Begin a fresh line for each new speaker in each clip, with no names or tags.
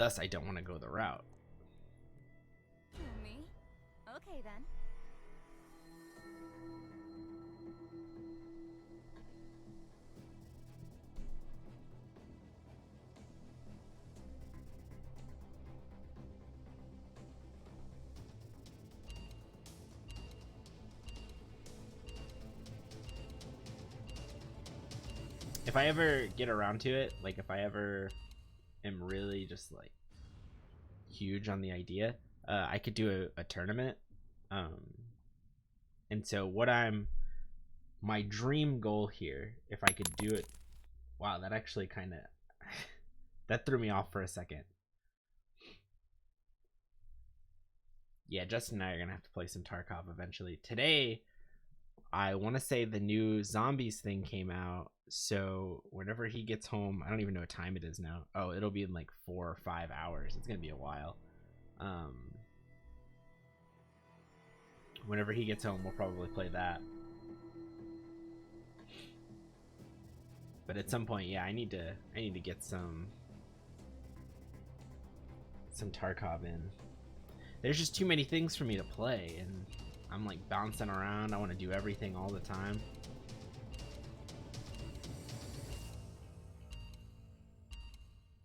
Thus, I don't want to go the route.
Me? Okay then.
If I ever get around to it, like if I ever am really just like huge on the idea, I could do a tournament. And so my dream goal here, if I could do it, wow, that actually kind of, that threw me off for a second. Yeah, Justin and I are gonna have to play some Tarkov eventually. Today, I want to say the new zombies thing came out, so whenever he gets home, I don't even know what time it is now. Oh, it'll be in like 4 or 5 hours. It's gonna be a while. Whenever he gets home, we'll probably play that. But at some point, yeah, I need to get some Tarkov in. There's just too many things for me to play, and I'm like bouncing around. I want to do everything all the time.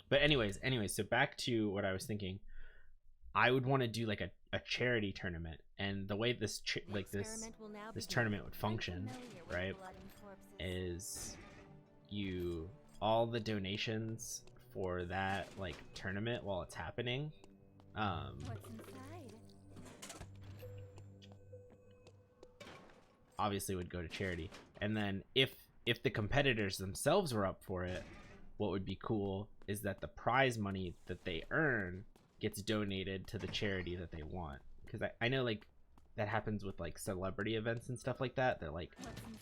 But anyways, so back to what I was thinking. I would want to do like a charity tournament, and the way this tournament would function, right, is all the donations for that like tournament while it's happening,
What's inside?
obviously would go to charity. And then if the competitors themselves were up for it, what would be cool is that the prize money that they earn gets donated to the charity that they want. Because I know like that happens with like celebrity events and stuff like that. They're like,
What's inside?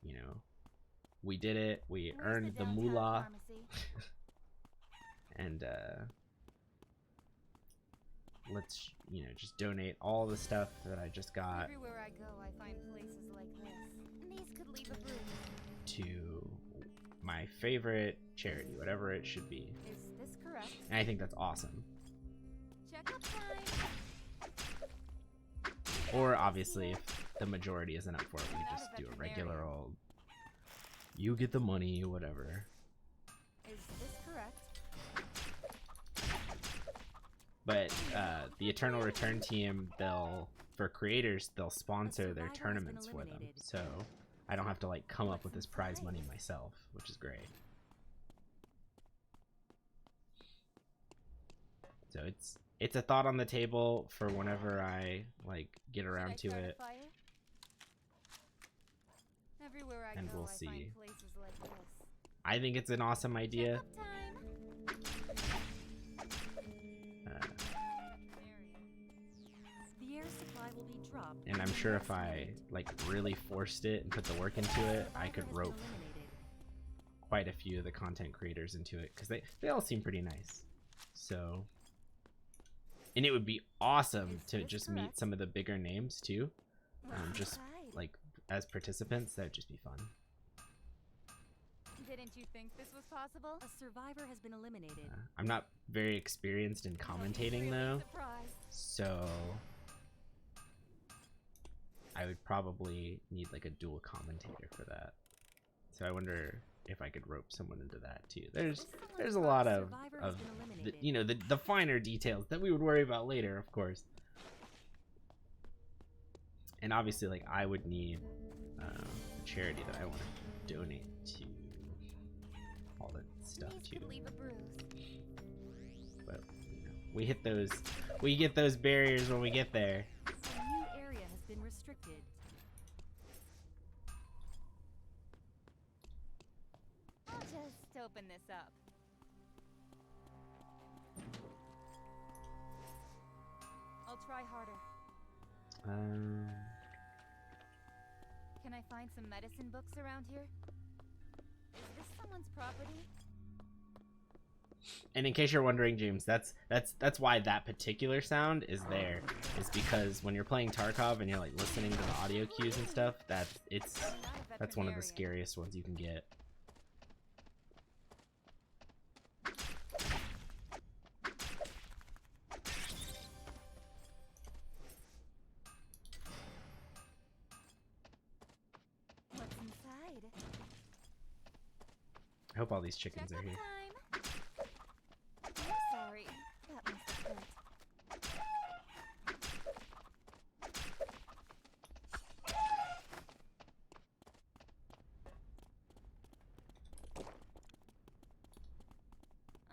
you know, we did it, we
Where's
earned the
downtown
moolah.
pharmacy?
And let's, you know, just donate all the stuff that I just got
Everywhere I go, I find places like this. These could leave a bruise.
to my favorite charity, whatever it should be.
Is this correct?
And I think that's awesome.
Checkup time.
Or obviously, if the majority isn't up for it, we just do a regular old, you get the money, whatever.
Is this correct?
But the Eternal Return team, for creators, they'll sponsor their tournaments for them. So I don't have to like come up with this prize money myself, which is great. So it's a thought on the table for whenever I like get around to it.
Everywhere I
And
go,
we'll
I
see.
find places like this.
I think it's an awesome idea.
Checkup time. The air supply will be dropped.
And I'm sure if I like really forced it and put the work into it, I could rope quite a few of the content creators into it, because they all seem pretty nice. So, and it would be awesome to just meet some of the bigger names too, just like as participants. That would just be fun.
Didn't you think this was possible? A survivor has been eliminated.
I'm not very experienced in commentating though, so I would probably need like a dual commentator for that. So I wonder if I could rope someone into that too. There's a lot of the, you know, the finer details that we would worry about later, of course. And obviously, like, I would need a charity that I want to donate to all that stuff to. But you know, we get those barriers when we get there.
A new area has been restricted. I'll just open this up. I'll try harder. Can I find some medicine books around here? Is this someone's property?
And in case you're wondering, James, that's why that particular sound is there. Is because when you're playing Tarkov and you're like listening to the audio cues and stuff, that's one of the scariest ones you can get.
inside?
I hope all these chickens are here.
Time. I'm sorry. That must have hurt.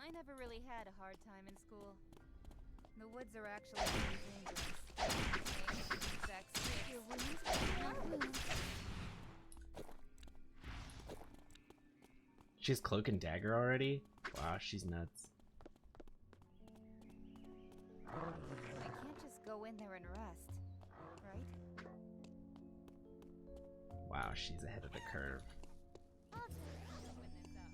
I never really had a hard time in school. The woods are actually really dangerous. Insects, your wounds,
She's cloak and dagger already? Wow, she's nuts.
I can't just go in there and rest, right?
Wow, she's ahead of the curve.
I'll just open this up.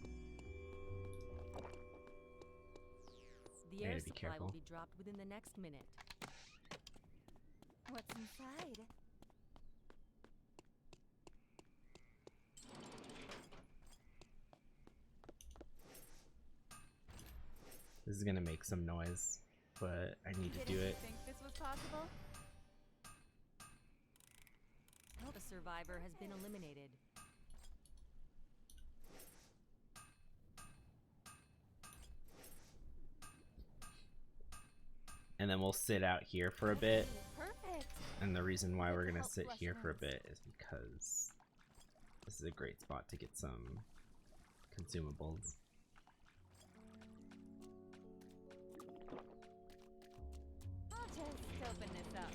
The
I
air
gotta be
supply
careful.
will be dropped within the next minute.
What's inside?
This is gonna make some noise, but I need to do it.
Think this was possible?
The survivor has been eliminated.
And then we'll sit out here for a bit.
Perfect.
And the reason why we're gonna sit here for a bit is because this is a great spot to get some consumables.
I'll just open this up.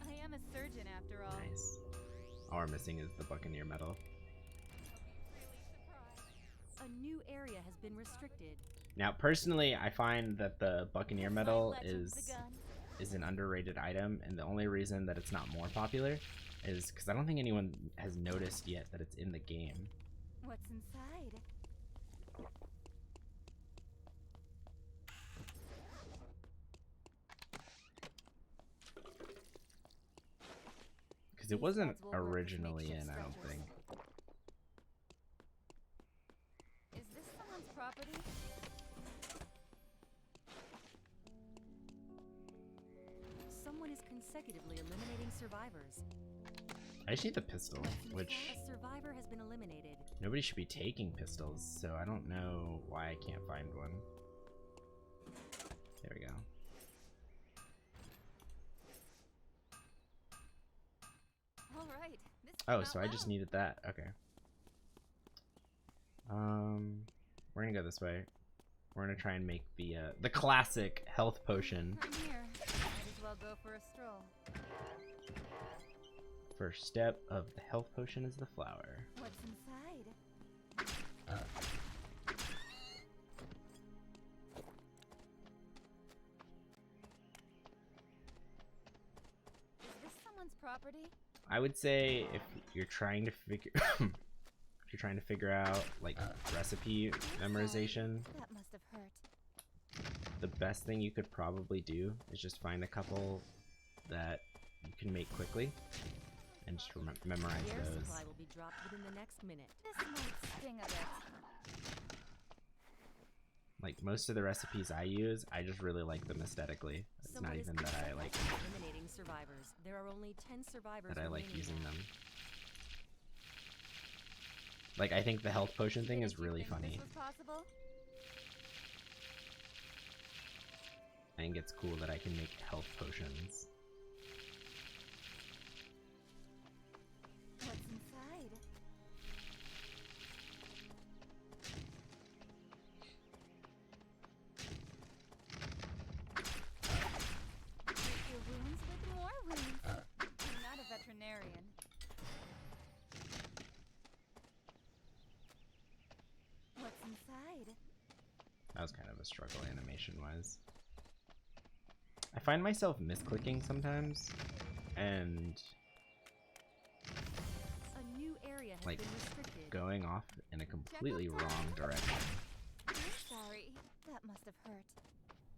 I am a surgeon after all.
Nice. All we're missing is the Buccaneer medal.
A new area has been restricted.
Now, personally, I find that the Buccaneer medal is an underrated item, and the only reason that it's not more popular is because I don't think anyone has noticed yet that it's in the game.
What's inside?
Because it wasn't originally in, I don't think.
Is this someone's property?
Someone is consecutively eliminating survivors.
I just need the pistol, which
A survivor has been eliminated.
nobody should be taking pistols, so I don't know why I can't find one. There we go.
All right. This is
Oh,
not
so I just
loud.
needed that. Okay. We're gonna go this way. We're gonna try and make the classic health potion.
I'm here. Might as well go for a stroll.
First step of the health potion is the flower.
What's inside? Is this someone's property?
I would say if you're trying to figure if you're trying to figure out like recipe memorization,
That must have hurt.
the best thing you could probably do is just find a couple that you can make quickly and just memorize
The air
those.
supply will be dropped within the next minute.
This might sting a bit.
Like most of the recipes I use, I just really like them aesthetically. It's
Someone
not
is
even that I like
eliminating survivors. There are only 10 survivors
that I like
remaining
using
now.
them. Like I think the health potion thing is
Didn't you
really
think
funny.
This was possible?
I think it's cool that I can make health potions.
What's inside? Treat your wounds with more wounds. I'm not a veterinarian. What's inside?
That was kind of a struggle animation-wise. I find myself misclicking sometimes, and
A new area has
like
been restricted.
going off in a completely wrong direction.
I'm sorry. That must have hurt.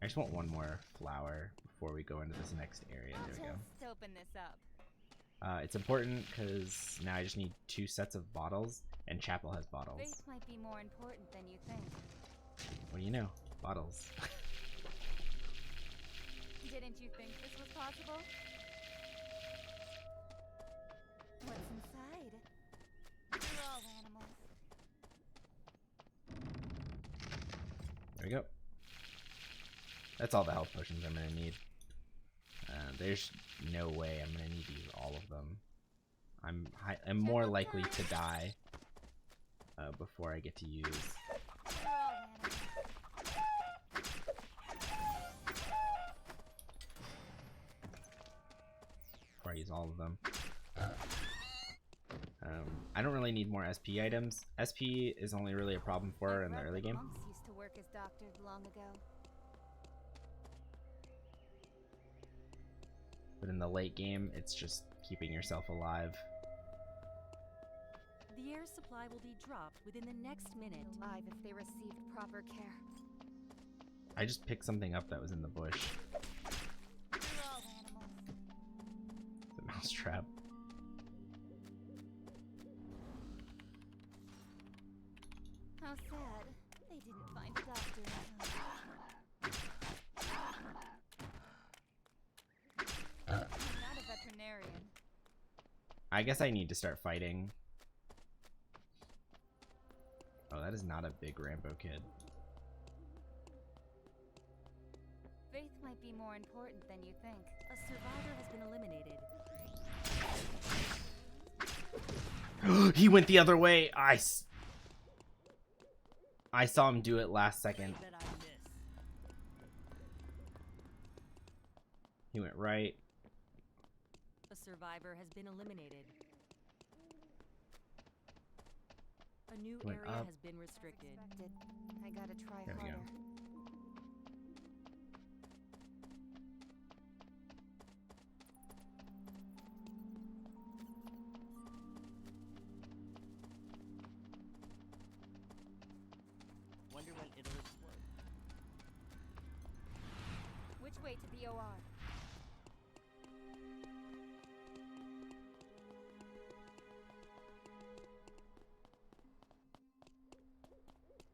I just want one more flower before we go into this next area.
I'll
There we go.
just open this up.
It's important because now I just need 2 sets of bottles, and Chapel has bottles.
Faith might be more important than you think.
What do you know? Bottles.
Didn't you think this was possible? What's inside? They're all animals.
There we go. That's all the health potions I'm gonna need. There's no way I'm gonna need to use all of them. I'm more likely to die before I get to use.
They're all animals.
Before I use all of them. I don't really need more SP items. SP is only really a problem for her in the early game.
Monks used to work as doctors long ago.
But in the late game, it's just keeping yourself alive.
The air supply will be dropped within the next minute.
Alive if they received proper care.
I just picked something up that was in the bush.
They're all animals.
The mousetrap.
How sad. They didn't find a doctor in time. I'm not a veterinarian.
I guess I need to start fighting. Oh, that is not a big Rambo kid.
Faith might be more important than you think.
A survivor has been eliminated.
He went the other way. I saw him do it last second. He went right.
A survivor has been eliminated. A new
Went
area
up.
has been restricted.
Expected. I gotta try
There we
harder.
go.
Wonder when it'll explode.
Which way to the OR?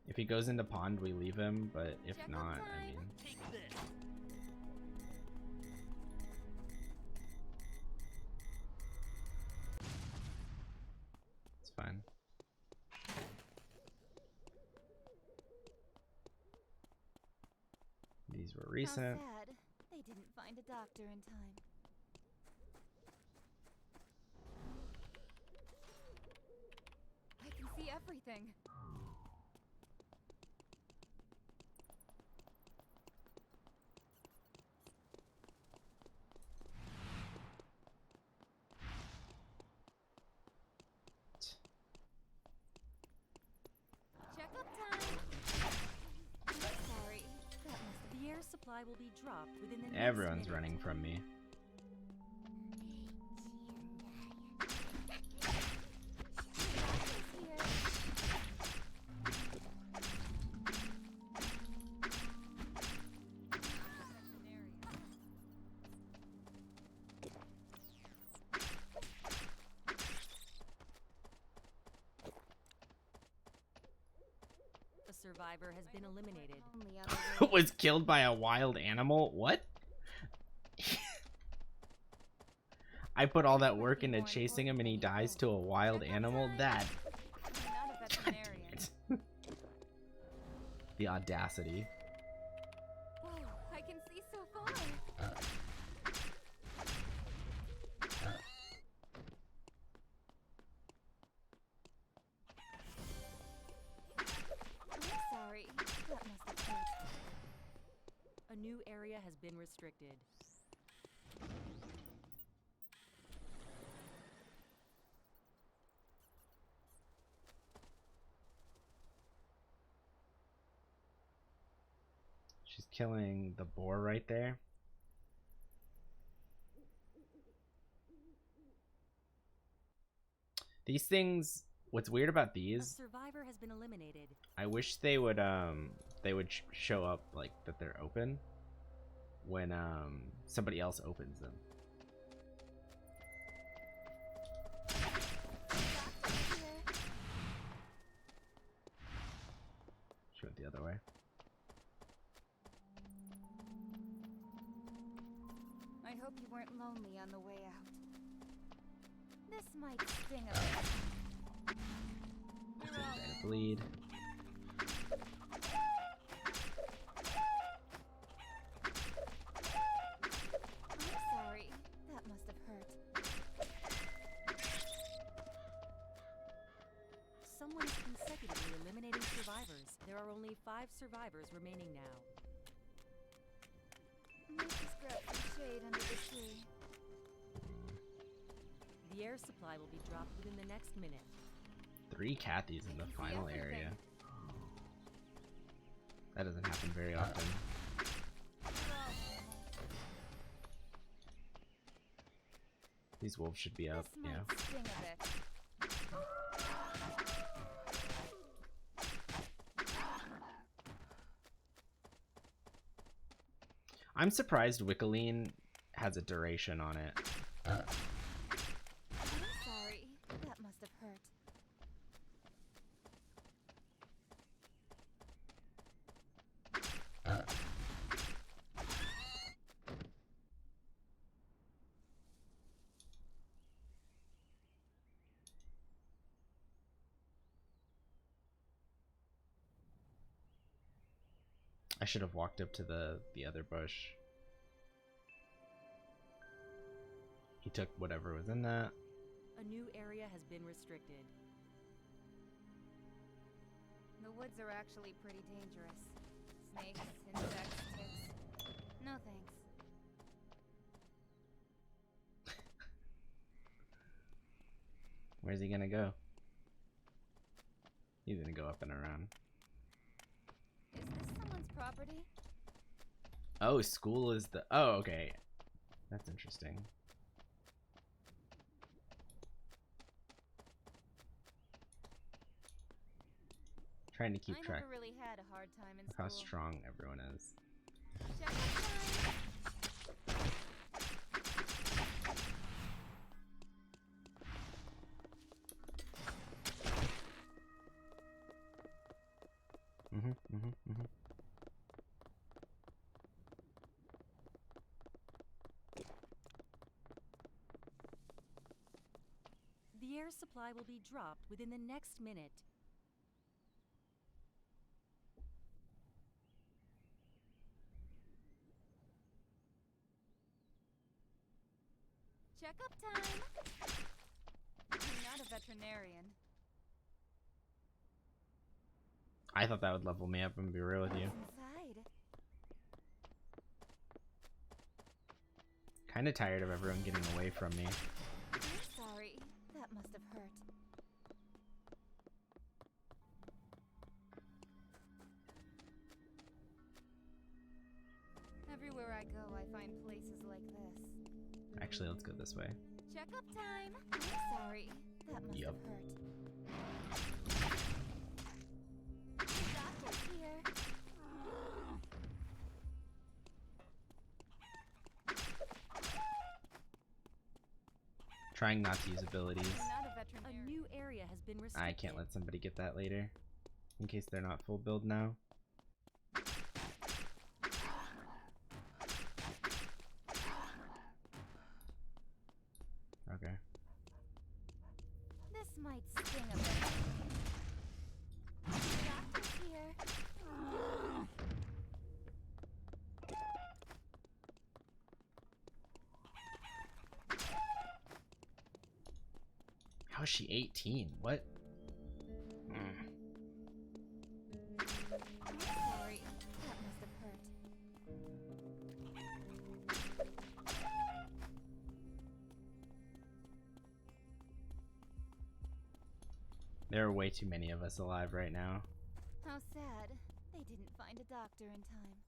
If he goes into pond, we leave him, but if
Check-up
not, I
time.
mean,
Take this.
it's fine. These were
How
recent.
sad. They didn't find a doctor in time. I can see everything. Check-up time. Sorry. That must
The air supply will be dropped within the next
Everyone's
minute.
running from me.
A survivor has been eliminated.
Only on the way.
Was killed by a wild animal? What? I put all that work into chasing him and he dies to a wild animal? That.
I'm not a veterinarian.
The audacity.
Whoa, I can see so far. I'm sorry. That must have hurt.
A new area has been restricted.
She's killing the boar right there. These things, what's weird about
A
these,
survivor has been eliminated.
I wish they would show up like that they're open when somebody else opens them. She went the other way.
I hope you weren't lonely on the way out. This might sting a bit.
Just gonna try to bleed.
I'm sorry. That must have hurt.
Someone is consecutively eliminating survivors. There are only 5 survivors remaining now.
Might just grab some shade under the tree.
The air supply will be dropped within the next minute.
3 Cathys in the final area. That doesn't happen very often. These wolves should be up,
This might
yeah.
sting a bit.
I'm surprised Wickeline has a duration on it.
I'm sorry. That must have hurt.
I should have walked up to the other bush. He took whatever was in that.
A new area has been restricted.
The woods are actually pretty dangerous. Snakes, insects, ticks. No thanks.
Where's he gonna go? He's gonna go up and around.
Is this someone's property?
Oh, school is the... Oh, okay. That's interesting. Trying to keep
I
track
never really had a hard time in
of how
school.
strong everyone is.
Check time.
The air supply will be dropped within the next minute.
Checkup time. I'm not a veterinarian.
I thought that would level me up, and be real with you.
Inside.
Kind of tired of everyone getting away from me.
I'm sorry. That must have hurt. Everywhere I go, I find places like this.
Actually, let's go this way.
Checkup time. I'm sorry. That must
Yup.
have hurt. Doctor's here.
Trying not to use abilities.
I'm not a
A
veterinarian.
new area has been restricted.
I can't let somebody get that later. In case they're not full build now. Okay.
This might sting a bit. Doctor's here.
How is she 18? What?
I'm sorry. That must have hurt.
There are way too many of us alive right now.
How sad. They didn't find a doctor in time.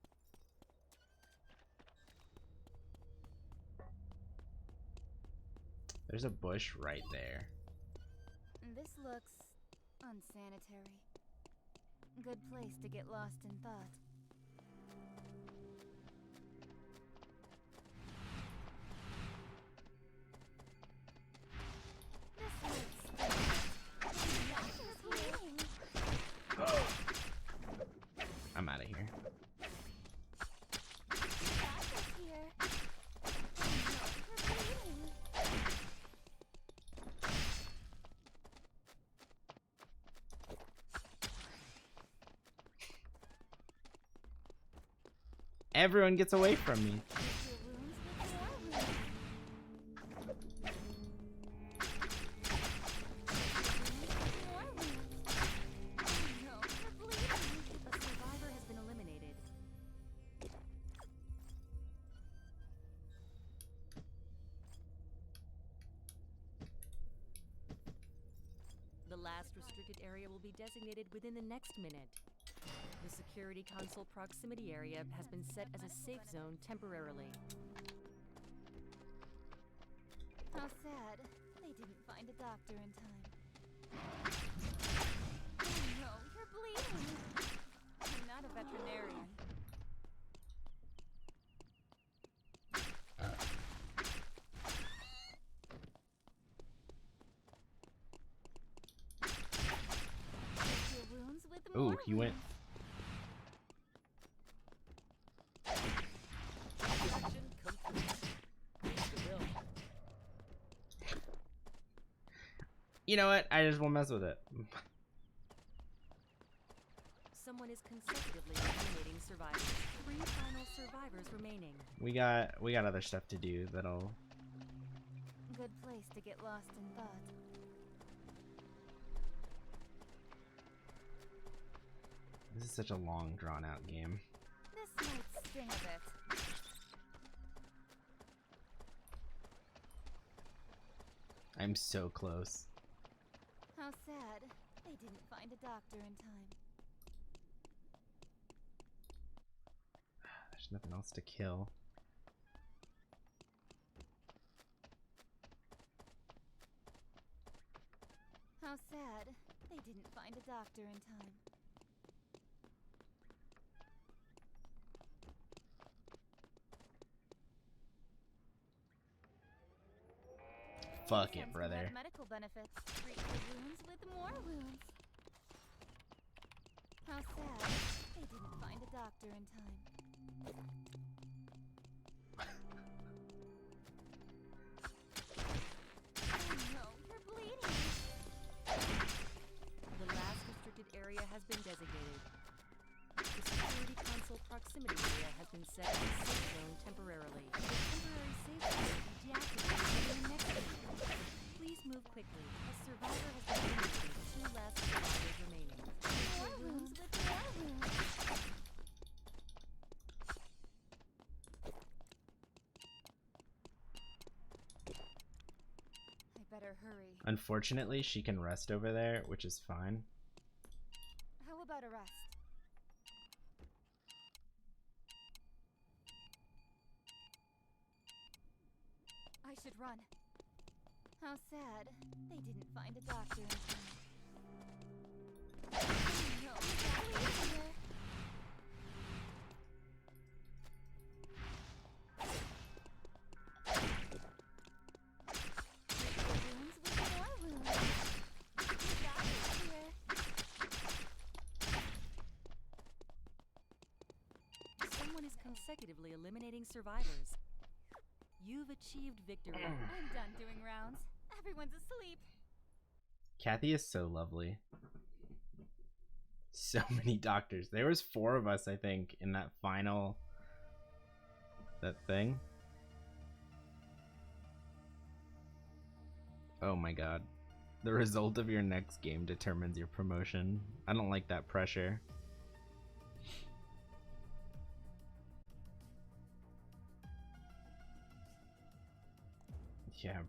There's a bush right there.
This looks unsanitary. Good place to get lost in thought. This might sting. Doctor's here.
I'm out of here.
Doctor's here. We're bleeding.
Everyone gets away from me.
The last restricted area will be designated within the next minute. The security console proximity area has been set as a safe zone temporarily.
How sad. They didn't find a doctor in time. Oh no, you're bleeding. I'm not a veterinarian. Your wounds with
Ooh,
more
he went.
Action complete. Reach the bill.
You know what? I just won't mess with it.
Someone is consecutively eliminating survivors. 3 final survivors remaining.
We got other stuff to do that'll.
Good place to get lost in thought.
This is such a long, drawn-out game.
This might sting a bit.
I'm so close.
How sad. They didn't find a doctor in time.
There's nothing else to kill.
How sad. They didn't find a doctor in time.
Fuck it,
Innocents can
brother.
have medical benefits. Treat your wounds with more wounds. How sad. They didn't find a doctor in time. Oh no, you're bleeding.
The last restricted area has been designated. The security console proximity area has been set as a safe zone temporarily. The temporary safe zone will be deactivated within the next minute. Please move quickly. A survivor has been eliminated. 2 last survivors remaining.
More wounds with more wounds. I better hurry.
Unfortunately, she can rest over there, which is fine.
How about a rest? I should run. How sad. They didn't find a doctor in time. Oh no, please here. Wounds with more wounds. The doctor's here.
Someone is consecutively eliminating survivors. You've achieved victory.
I'm done doing rounds. Everyone's asleep.
Cathy is so lovely. So many doctors. There was 4 of us, I think, in that final... that thing. Oh my god. The result of your next game determines your promotion. I don't like that pressure. Yeah,